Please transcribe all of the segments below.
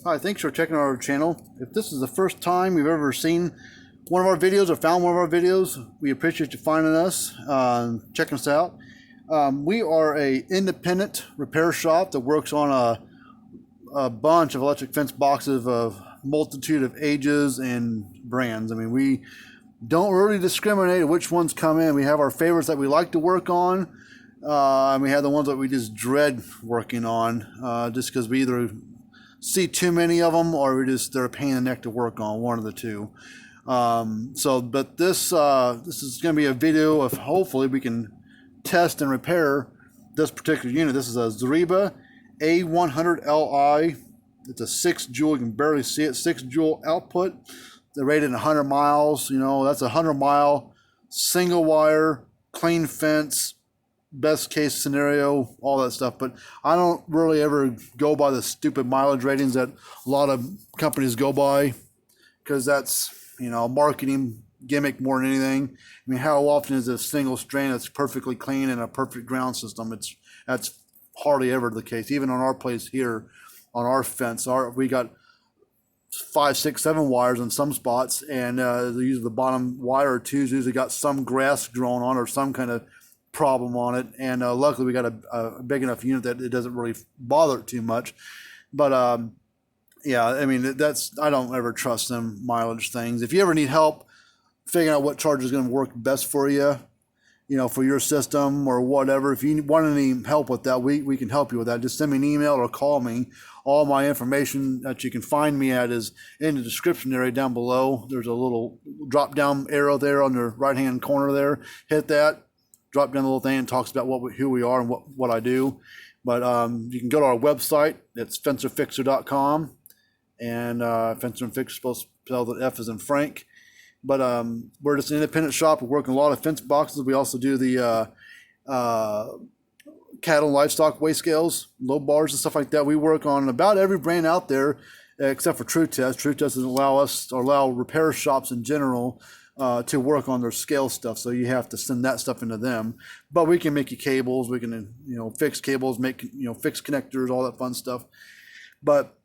Hi, thanks for checking out our channel. If this is the first time you've ever seen one of our videos or found one of our videos, we appreciate you finding us, checking us out. We are an independent repair shop that works on a bunch of electric fence boxes of multitude of ages and brands. I mean, we don't really discriminate which ones come in. We have our favorites that we like to work on, and we have the ones that we just dread working on, just because we either see too many of them or they're a pain in the neck to work on, one of the two. But this is going to be a video of hopefully we can test and repair this particular unit. This is a Zareba A100LI. It's a 6 joule, you can barely see it, 6 joule output. They're rated 100 miles. You know, that's a 100-mile single wire, clean fence, best case scenario, all that stuff. But I don't really ever go by the stupid mileage ratings that a lot of companies go by, because that's, you know, a marketing gimmick more than anything. I mean, how often is a single strain that's perfectly clean and a perfect ground system? That's hardly ever the case. Even on our place here, on our fence, we got 5, 6, 7 wires in some spots, and usually the bottom wire or two's usually got some grass growing on or some kind of problem on it. And luckily we got a big enough unit that it doesn't really bother it too much. But yeah, I mean, I don't ever trust them mileage things. If you ever need help figuring out what charger is going to work best for you, you know, for your system or whatever, if you want any help with that, we can help you with that. Just send me an email or call me. All my information that you can find me at is in the description area down below. There's a little drop down arrow there on the right hand corner there. Hit that, drop down the little thing, and talks about who we are and what I do. But you can go to our website. It's fencerfixer.com, and Fencer and Fixer is supposed to spell the F as in Frank. But we're just an independent shop. We work on a lot of fence boxes. We also do the cattle and livestock weigh scales, low bars and stuff like that. We work on about every brand out there except for True Test. True Test doesn't allow repair shops in general to work on their scale stuff, so you have to send that stuff into them. But we can make you cables. We can, you know, fix cables, make, you know, fix connectors, all that fun stuff. But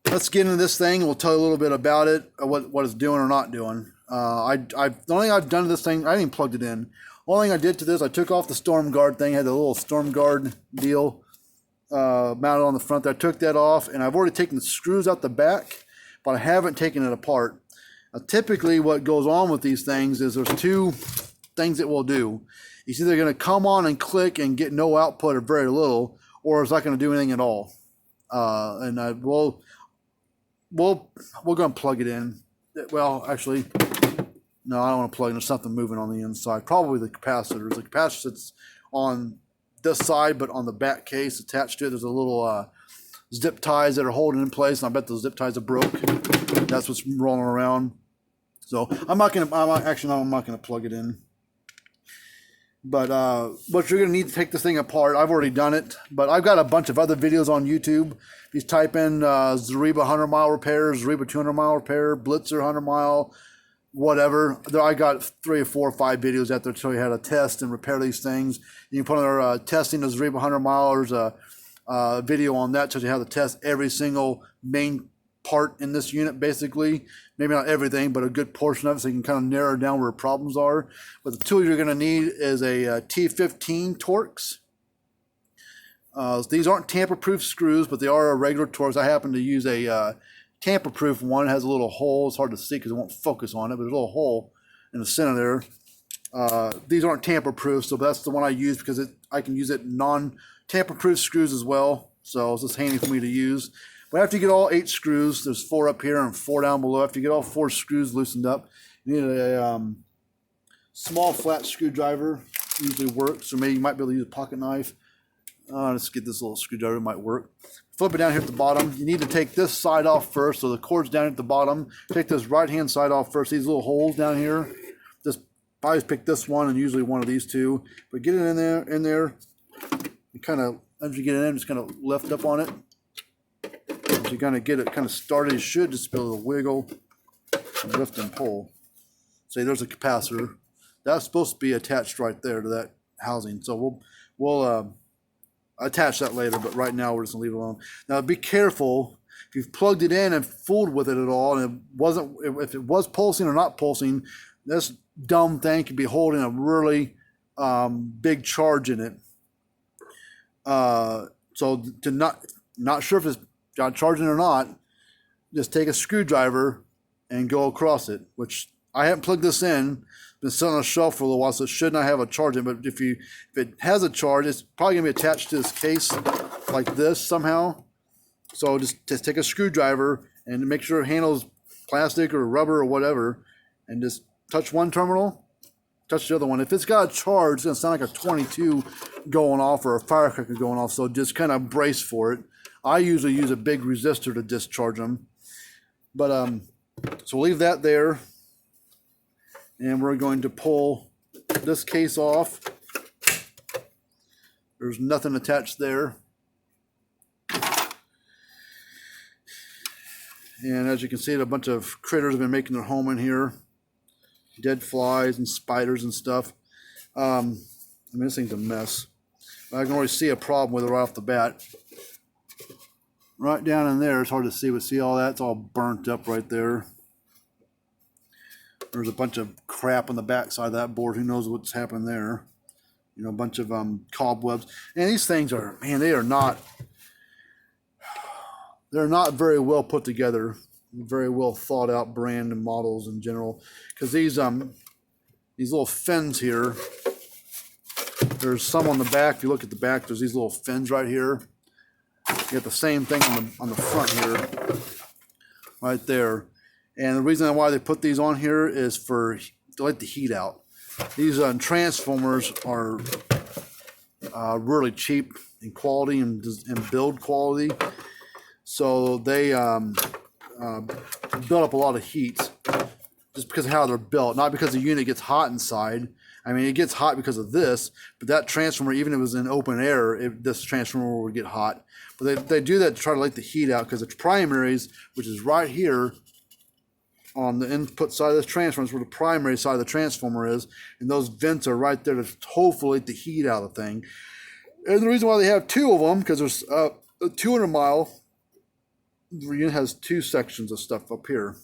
let's get into this thing, and we'll tell you a little bit about it, what it's doing or not doing. The only thing I've done to this thing, I didn't plug it in. Only thing I did to this, I took off the storm guard thing. I had the little storm guard deal mounted on the front there. I took that off, and I've already taken the screws out the back, but I haven't taken it apart. Typically what goes on with these things is there's two things it will do. It's either going to come on and click and get no output or very little, or it's not going to do anything at all. We're going to plug it in. Well, actually, no, I don't want to plug in. There's something moving on the inside. Probably the capacitors. The capacitor sits on this side, but on the back case attached to it, there's a little zip ties that are holding in place, and I bet those zip ties are broke. That's what's rolling around. So I'm not gonna plug it in. But what you're gonna need to take this thing apart, I've already done it, but I've got a bunch of other videos on YouTube. If you type in Zareba 100-mile repair, Zareba 200-mile repair, Blitzer 100-mile, whatever. I got 3 or 4 or 5 videos out there to show you how to test and repair these things. You can put on our testing the Zareba 100-mile. There's a video on that shows you how to test every single main part in this unit, basically. Maybe not everything, but a good portion of it, so you can kind of narrow down where problems are. But the tool you're going to need is a T15 Torx. These aren't tamper-proof screws, but they are a regular Torx. I happen to use a tamper-proof one. It has a little hole. It's hard to see because it won't focus on it, but there's a little hole in the center there. These aren't tamper-proof, so that's the one I use because I can use it non-tamper-proof screws as well. So it's just handy for me to use. But after you get all 8 screws, there's 4 up here and 4 down below. After you get all 4 screws loosened up, you need a small flat screwdriver. Usually works, or maybe you might be able to use a pocket knife. Let's get this little screwdriver, it might work. Flip it down here at the bottom. You need to take this side off first, so the cord's down at the bottom. Take this right-hand side off first. These little holes down here. I always pick this one and usually one of these two. But get it in there. You kind of, as you get it in, just kind of lift up on it. As you kind of get it kind of started, you should just be able to wiggle and lift and pull. See, there's a capacitor. That's supposed to be attached right there to that housing. So we'll attach that later, but right now we're just gonna leave it alone. Now be careful If you've plugged it in and fooled with it at all, and it wasn't, if it was pulsing or not pulsing, this dumb thing could be holding a really big charge in it. So to not sure if it's got charging or not, just take a screwdriver and go across it, which I haven't plugged this in. Been sitting on a shelf for a little while, so it should not have a charge in. But if it has a charge, it's probably gonna be attached to this case like this somehow. So just take a screwdriver and make sure it handles plastic or rubber or whatever, and just touch one terminal, touch the other one. If it's got a charge, it's gonna sound like a 22 going off or a firecracker going off. So just kind of brace for it. I usually use a big resistor to discharge them. But so we'll leave that there. And we're going to pull this case off. There's nothing attached there. And as you can see, a bunch of critters have been making their home in here. Dead flies and spiders and stuff. I mean, this thing's a mess. I can already see a problem with it right off the bat. Right down in there, it's hard to see, but see all that? It's all burnt up right there. There's a bunch of crap on the back side of that board. Who knows what's happened there? You know, a bunch of cobwebs. And these things are, man, they're not very well put together, very well thought out brand and models in general. Because these little fins here, there's some on the back. If you look at the back, there's these little fins right here. You got the same thing on the front here, right there. And the reason why they put these on here is to let the heat out. These transformers are really cheap in quality and build quality. So they build up a lot of heat just because of how they're built, not because the unit gets hot inside. I mean, it gets hot because of this, but that transformer, even if it was in open air, this transformer would get hot. But they do that to try to let the heat out, because the primaries, which is right here on the input side of this transformer, is where the primary side of the transformer is, and those vents are right there to hopefully let the heat out of the thing. And the reason why they have two of them, because there's a 200 mile, the unit has two sections of stuff up here.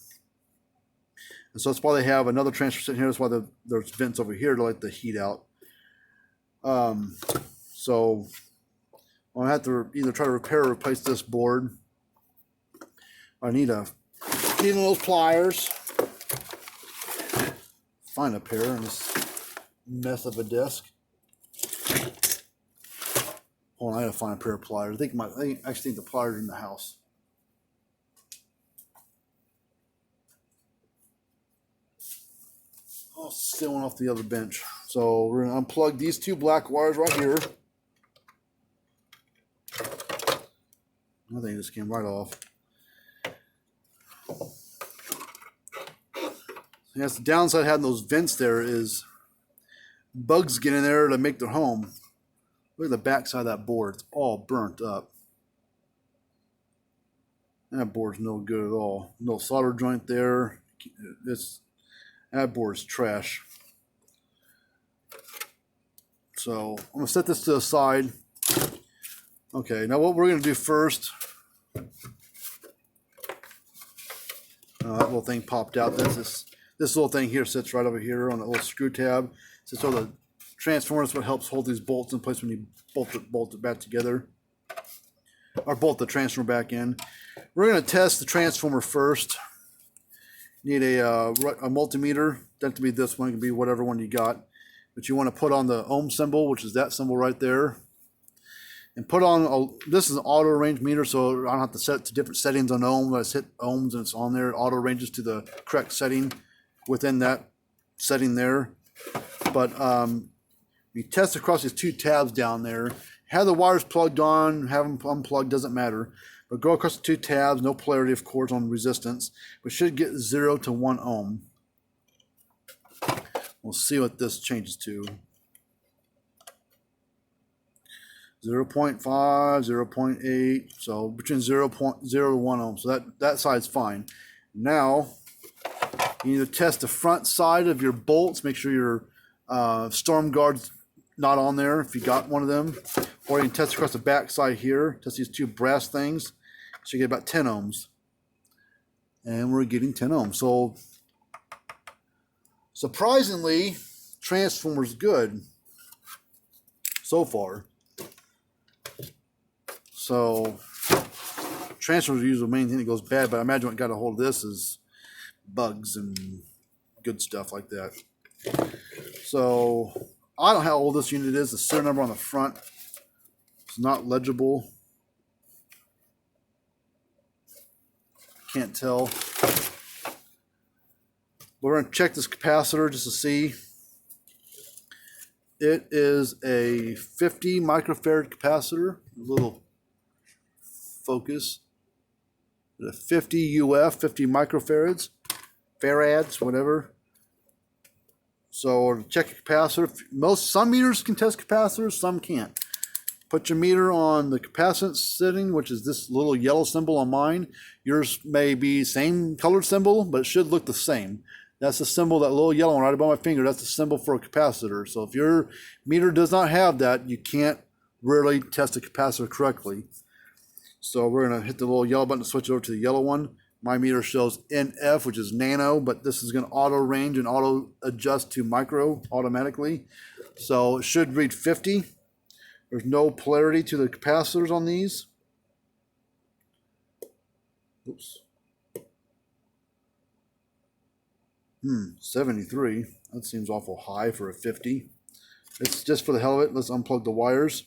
And so that's why they have another transfer sitting here. That's why there's vents over here to let the heat out. So I'll have to either try to repair or replace this board. I need one of those pliers. Find a pair in this mess of a desk. Hold on, I gotta find a pair of pliers. I actually think the pliers are in the house. Oh, still one off the other bench. So we're gonna unplug these two black wires right here. I think this came right off. That's the downside of having those vents there, is bugs get in there to make their home. Look at the back side of that board. It's all burnt up. That board's no good at all. No solder joint there. That board's trash. So I'm gonna set this to the side. Okay, now what we're gonna do first. That little thing popped out. This little thing here sits right over here on a little screw tab. So the transformer is what helps hold these bolts in place when you bolt it back together, or bolt the transformer back in. We're gonna test the transformer first. Need a multimeter. Doesn't have to be this one, it can be whatever one you got. But you want to put on the ohm symbol, which is that symbol right there. And put on, this is an auto range meter, so I don't have to set it to different settings on ohm. I just hit ohms and it's on there. It auto ranges to the correct setting within that setting there. But you test across these two tabs down there. Have the wires plugged on, have them unplugged, doesn't matter. But go across the two tabs, no polarity of course on resistance. We should get 0 to 1 ohm. We'll see what this changes to. 0.5, 0.8, so between 0.0 to 1 ohm. So that side's fine. Now, you need to test the front side of your bolts. Make sure your storm guard's not on there if you got one of them. Or you can test across the back side here. Test these two brass things. So you get about 10 ohms. And we're getting 10 ohms. So surprisingly, transformer's good so far. So transformers are usually the main thing that goes bad, but I imagine what got a hold of this is bugs and good stuff like that. So I don't know how old this unit is. The serial number on the front is not legible. Can't tell. But we're going to check this capacitor just to see. It is a 50 microfarad capacitor. A little focus. A 50 UF, 50 microfarads, farads, whatever. So to check a capacitor, some meters can test capacitors, some can't. Put your meter on the capacitance setting, which is this little yellow symbol on mine. Yours may be same colored symbol, but it should look the same. That's the symbol, that little yellow one right above my finger. That's the symbol for a capacitor. So if your meter does not have that, you can't really test a capacitor correctly. So we're going to hit the little yellow button to switch over to the yellow one. My meter shows NF, which is nano, but this is going to auto range and auto adjust to micro automatically. So it should read 50. There's no polarity to the capacitors on these. Oops. 73. That seems awful high for a 50. It's just for the hell of it. Let's unplug the wires,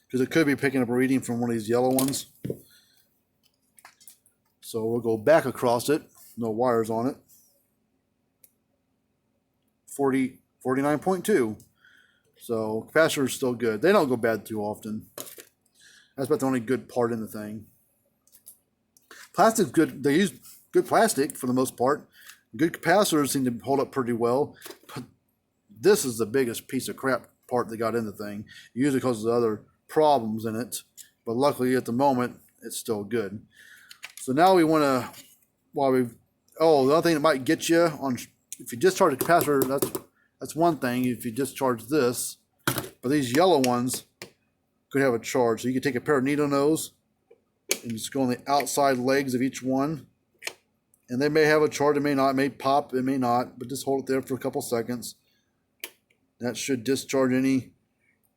because it could be picking up a reading from one of these yellow ones. So we'll go back across it. No wires on it. 49.2. So capacitor is still good. They don't go bad too often. That's about the only good part in the thing. Plastic's good. They use good plastic for the most part. Good capacitors seem to hold up pretty well. But this is the biggest piece of crap part they got in the thing. Usually because of other problems in it. But luckily at the moment, it's still good. So now we want to, the other thing that might get you on, if you discharge a capacitor, that's one thing. If you discharge this, but these yellow ones could have a charge. So you could take a pair of needle nose and just go on the outside legs of each one. And they may have a charge, it may not, it may pop, it may not, but just hold it there for a couple seconds. That should discharge any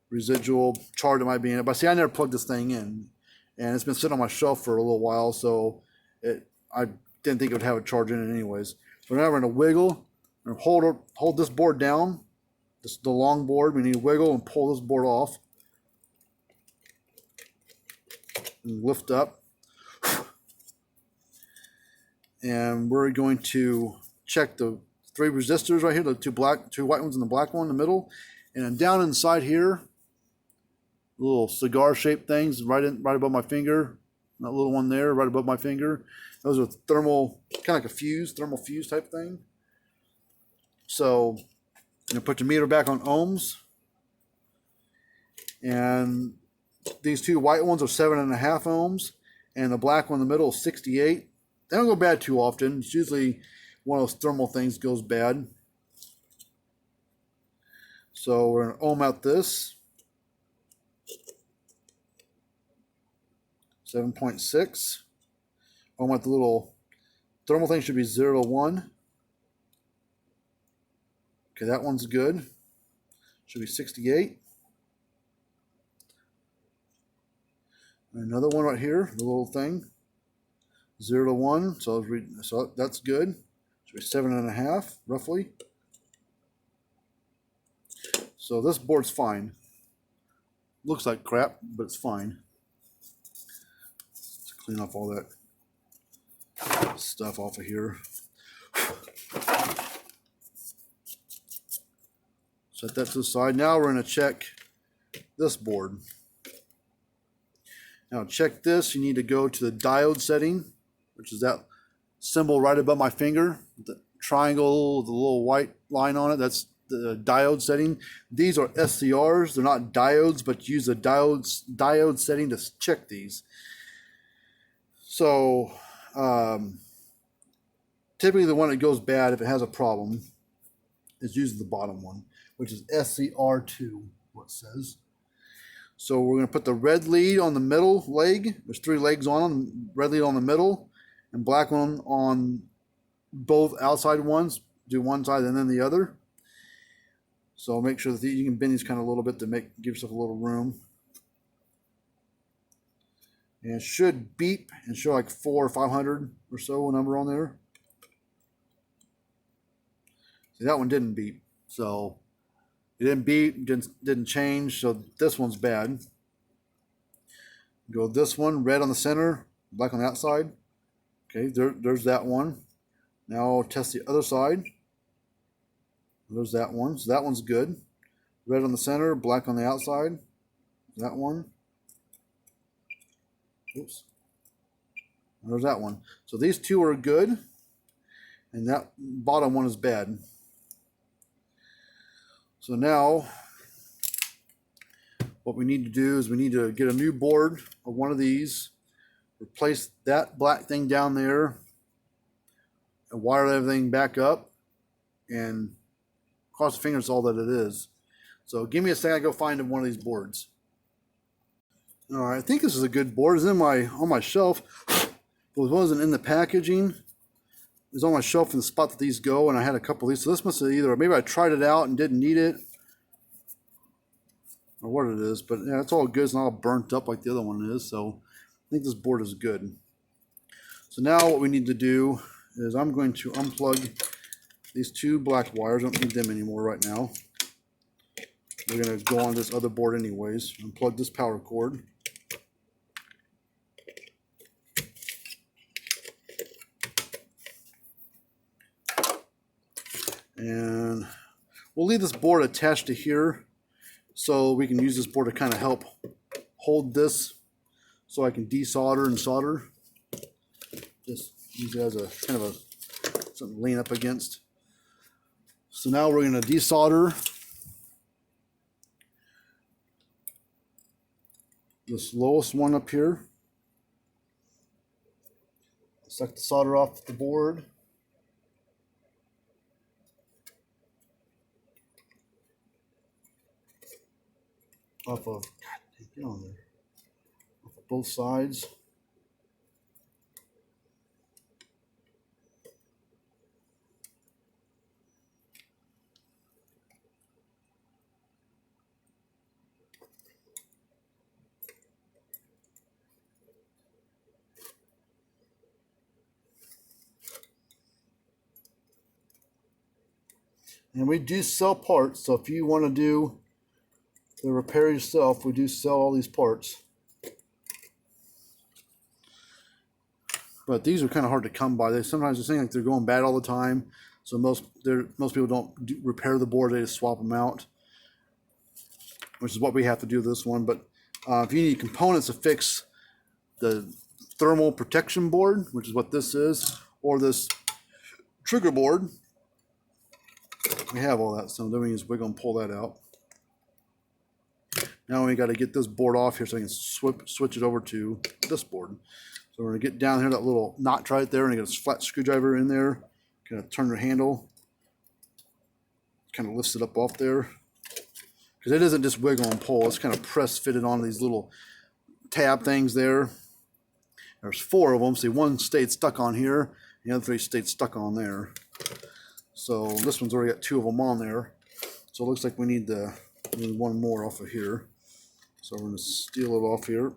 residual charge that might be in it. But see, I never plugged this thing in, and it's been sitting on my shelf for a little while, so I didn't think it would have a charge in it anyways. So now we're going to wiggle and hold this board down. This is the long board. We need to wiggle and pull this board off. And lift up. And we're going to check the 3 resistors right here, the two white ones and the black one in the middle. And then down inside here, little cigar-shaped things right above my finger. That little one there, right above my finger. Those are thermal, kind of like a fuse, thermal fuse type thing. So, you put your meter back on ohms. And these 2 white ones are 7.5 ohms. And the black one in the middle is 68. They don't go bad too often. It's usually one of those thermal things goes bad. So we're going to ohm out this. 7.6. Ohm out the little thermal thing should be 0 to 1. Okay, that one's good. Should be 68. And another one right here, the little thing. 0 to 1, so that's good. Should be 7.5, roughly. So this board's fine. Looks like crap, but it's fine. Let's clean off all that stuff off of here. Set that to the side. Now we're going to check this board. Now to check this, you need to go to the diode setting, which is that symbol right above my finger, the triangle, the little white line on it. That's the diode setting. These are SCRs. They're not diodes, but use the diode setting to check these. So typically the one that goes bad, if it has a problem, is usually the bottom one, which is SCR2, what it says. So we're going to put the red lead on the middle leg. There's 3 legs on them. Red lead on the middle and black one on both outside ones. Do one side and then the other. So make sure that you can bend these kind of a little bit to give yourself a little room. And it should beep and show like 400 or 500 or so a number on there. See, that one didn't beep. So it didn't beep, didn't change. So this one's bad. Go this one, red on the center, black on the outside. Okay, there's that one. Now I'll test the other side. There's that one. So that one's good. Red on the center, black on the outside. That one. Oops. And there's that one. So these 2 are good. And that bottom one is bad. So now what we need to do is we need to get a new board of one of these. Replace that black thing down there. And wire everything back up. And cross the fingers all that it is. So give me a second, I go find one of these boards. All right, I think this is a good board. It's on my shelf, but it wasn't in the packaging. It's on my shelf in the spot that these go, and I had a couple of these. So this must have either maybe I tried it out and didn't need it, or what it is. But yeah, it's all good. It's not all burnt up like the other one is. So I think this board is good. So now what we need to do is I'm going to unplug these 2 black wires. I don't need them anymore right now. We're going to go on this other board anyways. Unplug this power cord. And we'll leave this board attached to here so we can use this board to kind of help hold this so I can desolder and solder. Just use it as a kind of a something to lean up against. So now we're going to desolder this lowest one up here. Suck the solder off the board. Off of, get on there. Off of both sides. And we do sell parts, so if you want to do the repair yourself, we do sell all these parts. But these are kind of hard to come by. Sometimes it seems like they're going bad all the time. So most people don't repair the board, they just swap them out, which is what we have to do with this one. But if you need components to fix the thermal protection board, which is what this is, or this trigger board, we have all that. So then we just wiggle and pull that out. Now we got to get this board off here so I can switch it over to this board. So we're going to get down here, that little notch right there, and get a flat screwdriver in there. Kind of turn the handle. Kind of lifts it up off there. Because it isn't just wiggle and pull. It's kind of press fitted on these little tab things there. There's 4 of them. See, one stayed stuck on here. The other 3 stayed stuck on there. So this one's already got 2 of them on there. So it looks like we need one more off of here. So we're going to steal it off here.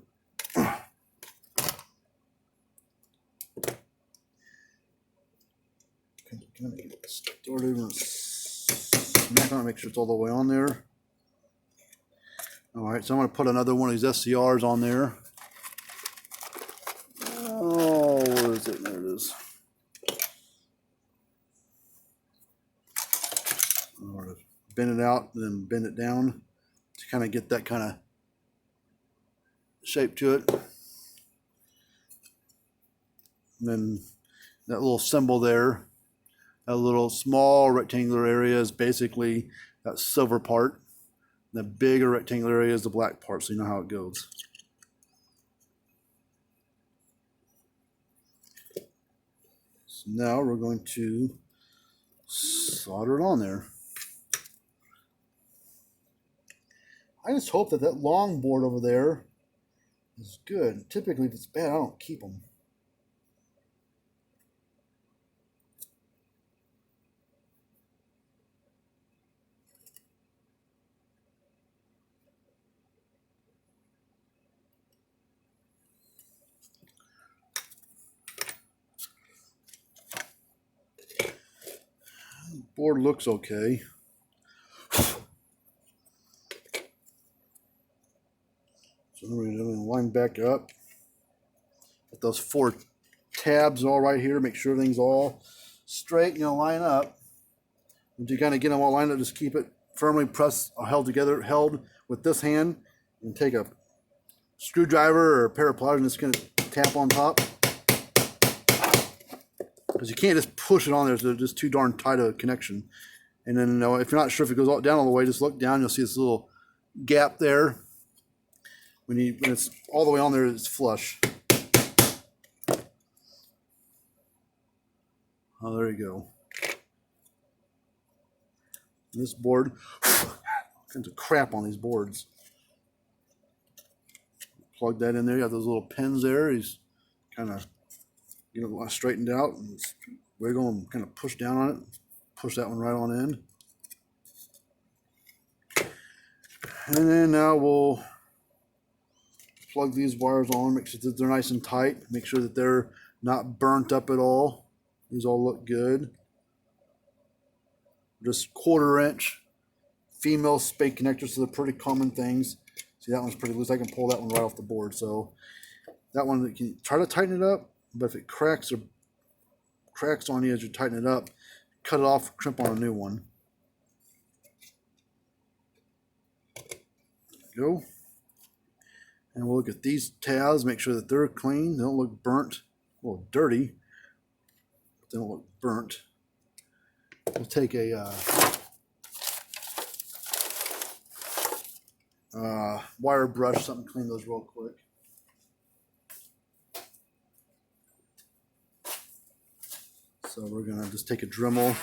Kind of get it started and smack on it, make sure it's all the way on there. All right, so I'm going to put another one of these SCRs on there. Oh, where is it? There it is. I'm going to bend it out and then bend it down to kind of get that kind of shape to it. And then that little symbol there, that little small rectangular area is basically that silver part. The bigger rectangular area is the black part, so you know how it goes. So now we're going to solder it on there. I just hope that that long board over there is good. Typically, if it's bad, I don't keep them. Board looks okay. So we're going to line back up. Get those 4 tabs all right here. Make sure everything's all straight. Line up. Once you kind of get them all lined up, just keep it firmly pressed or held together, held with this hand, and take a screwdriver or a pair of pliers and just kind of tap on top. Because you can't just push it on there, so they're just too darn tight of a connection. And then if you're not sure if it goes all down all the way, just look down. You'll see this little gap there. When it's all the way on there, it's flush. Oh, there you go. And this board, all kinds of crap on these boards. Plug that in there. You have those little pins there. He's kind of straightened out, and just wiggle and kind of push down on it. Push that one right on in. And then now we'll plug these wires on, make sure that they're nice and tight, make sure that they're not burnt up at all. These all look good. Just 1/4 inch female spade connectors, so they're pretty common things. See, that one's pretty loose. I can pull that one right off the board. So that one, you can try to tighten it up, but if it cracks on you as you tighten it up, cut it off, crimp on a new one. There you go. And we'll look at these tabs, make sure that they're clean. They don't look burnt. A little dirty, but they don't look burnt. We'll take a wire brush, something, clean those real quick. So we're going to just take a Dremel.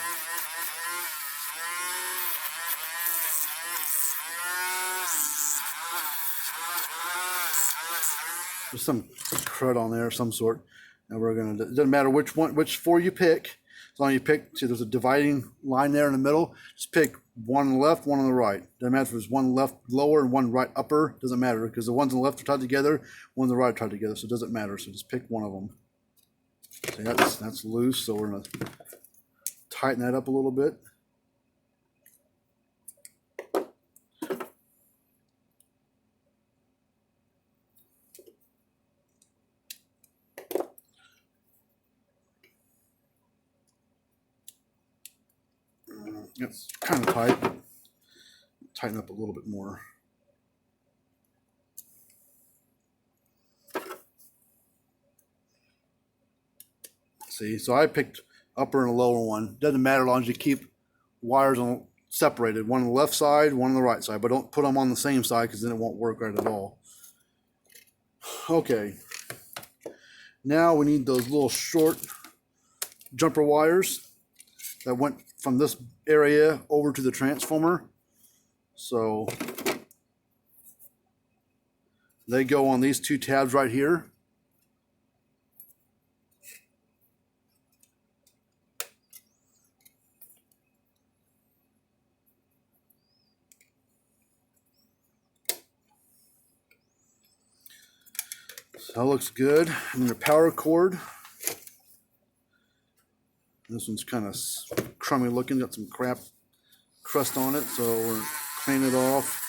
There's some crud on there of some sort. And we're going to, it doesn't matter which 4 you pick. As long as you pick, see there's a dividing line there in the middle. Just pick one on the left, one on the right. Doesn't matter if there's one left lower and one right upper. Doesn't matter, because the ones on the left are tied together, one on the right are tied together. So it doesn't matter. So just pick one of them. See, that's loose. So we're going to tighten that up a little bit. It's kind of tight. Tighten up a little bit more. See, so I picked upper and a lower one. Doesn't matter as long as you keep wires on separated. One on the left side, one on the right side. But don't put them on the same side, because then it won't work right at all. Okay. Now we need those little short jumper wires that went from this area over to the transformer. So they go on these 2 tabs right here. So that looks good. And the power cord. This one's kind of crummy looking, got some crust on it, so we're cleaning it off.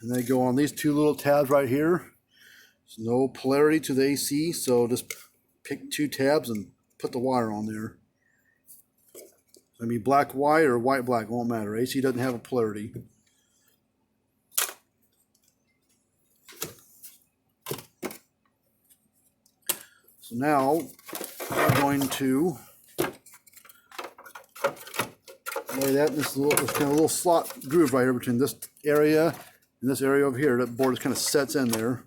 And they go on these 2 little tabs right here. There's no polarity to the AC, so just pick 2 tabs and put the wire on there. It's going to be black white or white black, won't matter. AC doesn't have a polarity. So now we're going to lay that in this kind of little slot groove right here between this area and this area over here. That board just kind of sets in there.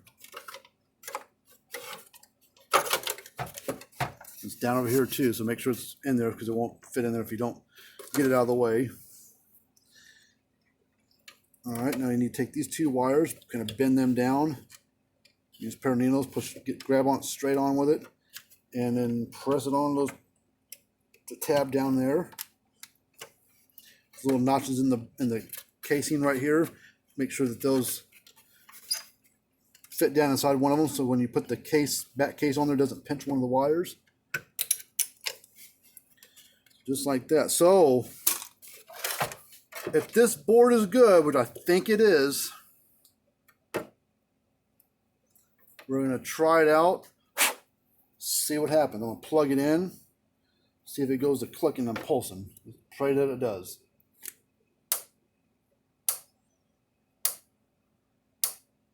down over here too, so make sure it's in there because it won't fit in there if you don't get it out of the way. All right, now you need to take these 2 wires, kind of bend them down. Use a pair of needles, grab on straight on with it, and then press it on the tab down there. There's little notches in the casing right here. Make sure that those fit down inside one of them, so when you put the back case on there, it doesn't pinch one of the wires. Just like that. So if this board is good, which I think it is, we're going to try it out, see what happens. I'm going to plug it in, see if it goes to clicking and pulsing. Pray that it does.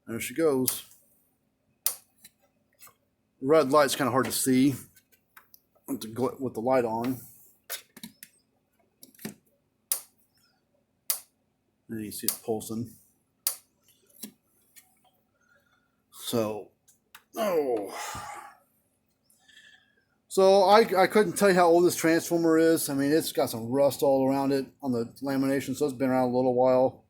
There she goes. The red light's kind of hard to see with the light on. And you see it pulsing. So, So I couldn't tell you how old this transformer is. I mean, it's got some rust all around it on the lamination, so it's been around a little while.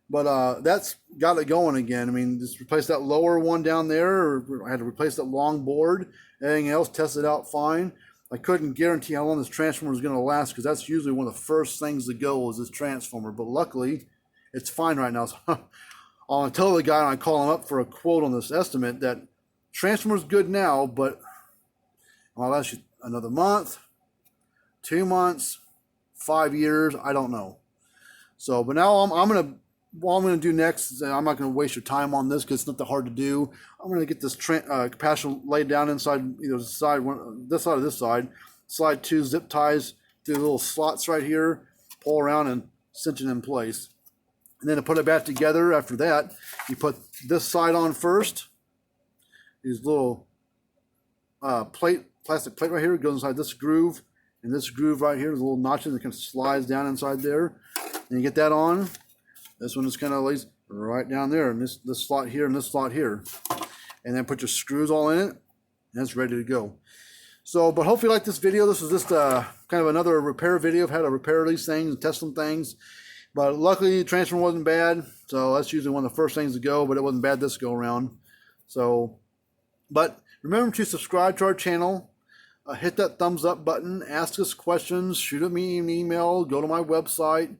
But that's got it going again. I mean, just replace that lower one down there, or I had to replace that long board. Everything else tested out fine. I couldn't guarantee how long this transformer is going to last because that's usually one of the first things to go is this transformer. But luckily, it's fine right now. So I'll tell the guy when I call him up for a quote on this estimate that transformer's good now, but I'll last you another month, 2 months, 5 years, I don't know. So, but now what I'm going to do next is I'm not going to waste your time on this because it's not that hard to do. I'm going to get this capacitor laid down inside either this side or this side. Slide 2 zip ties through the little slots right here, pull around and cinch it in place. And then to put it back together after that, you put this side on first. These little plastic plate right here goes inside this groove, and this groove right here, there's a little notches that kind of slides down inside there. And you get that on. This one just kind of lays right down there, and this slot here and this slot here. And then put your screws all in it, and it's ready to go. So, but hopefully you like this video. This is just kind of another repair video of how to repair these things and test some things. But luckily, the transformer wasn't bad. So that's usually one of the first things to go, but it wasn't bad this go around. So, but remember to subscribe to our channel. Hit that thumbs up button. Ask us questions. Shoot me an email. Go to my website.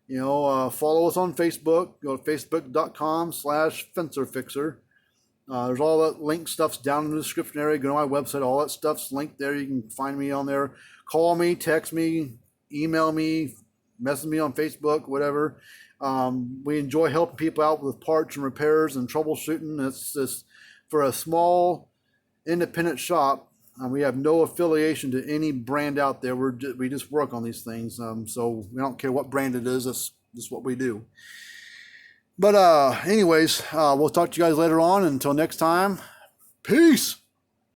Follow us on Facebook. Go to facebook.com/fencerfixer. There's all that link stuff's down in the description area. Go to my website. All that stuff's linked there. You can find me on there. Call me, text me, email me, message me on Facebook, whatever. We enjoy helping people out with parts and repairs and troubleshooting. It's just for a small independent shop. We have no affiliation to any brand out there. We just work on these things. So we don't care what brand it is. That's just what we do. But anyways, we'll talk to you guys later on. Until next time, peace.